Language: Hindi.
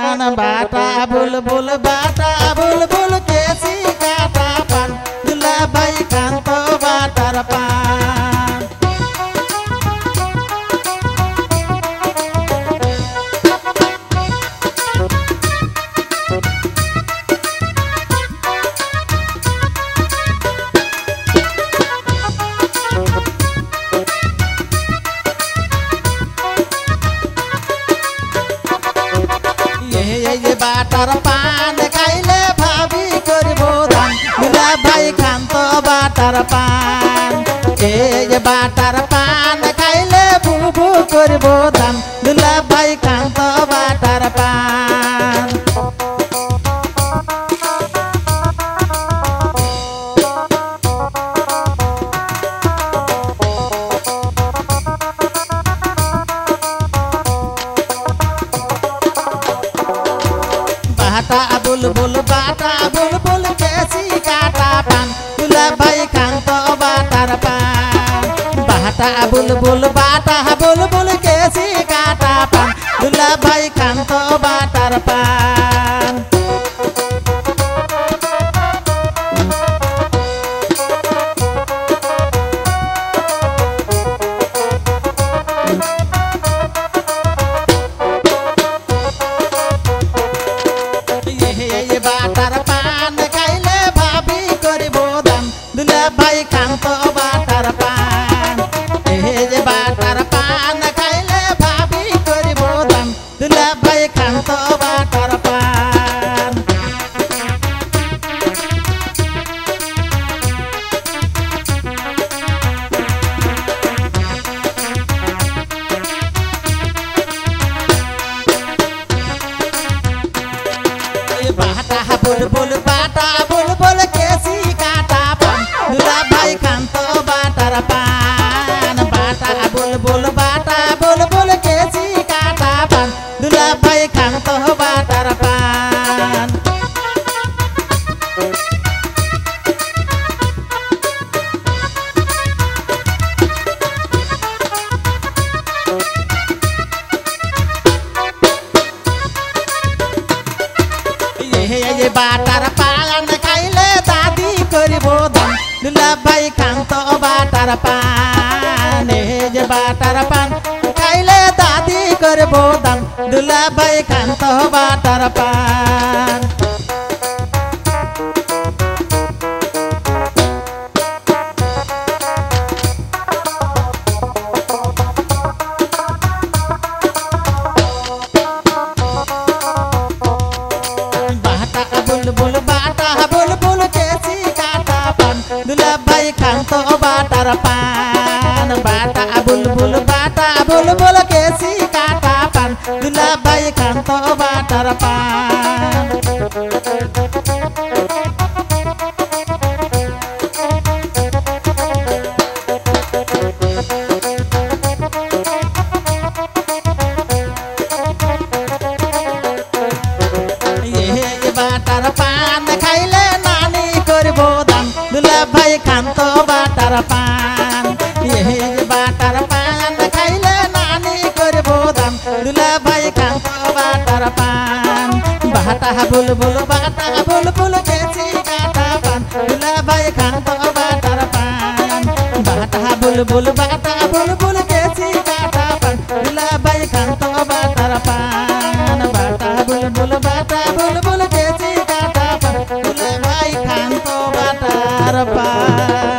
पान बाटा बुलबुल केसी काटा पान दुलाभाई कांत बाटार पान ये बाटार पान खाइले भाभी करबो दान दुलाभाई कांत बाटार पान ये बाटार पान खाइले बुबु करबो दान दुलाभाई कांत बाटार पान बाटा बुलबुल केसी काटा पान दुलाभाई कांत बाटार पान बाटा बुलबुल केसी काटा पान दुलाभाई कांत बाटार पान बाटार पान खाइले भाभी करबो दान दुलाभाई कांत बाटार पान ये बाटार पान खाइले भाभी करबो दान दुलाभाई कांत बाटार पान बाटा बुलबुल केसी काटा पान दुलाभाई कांत बाटार पान बाटा बुलबुल केसी काटा पान दुलाभाई कांत बाटार पान ये बाटार पान खाइले दादी करबो दान दुलाभाई कांत बाटार पान ये बाटार पान खाइले दादी करबो दान दुलाभाई कांत बाटार पान बुलबुल केसी काटा पान दुलाभाई कांत बाटार पान बाटा बुलबुल केसी काटा पान दुलाभाई कांत बाटार पान बाटार पान खाइले नानी करबो दान दुलाभाई कांत बाटार पान ये बाटार पान खाइले नानी करबो दान दुलाभाई कांत बाटार पान बाटा बुलबुल केसी काटा पान दुलाभाई कांत बाटार पान बाटा बुलबुल केसी काटा पान दुलाभाई कांत बाटार पान बाटा बुलबुल केसी काटा पान दुलाभाई कांत बाटार पान।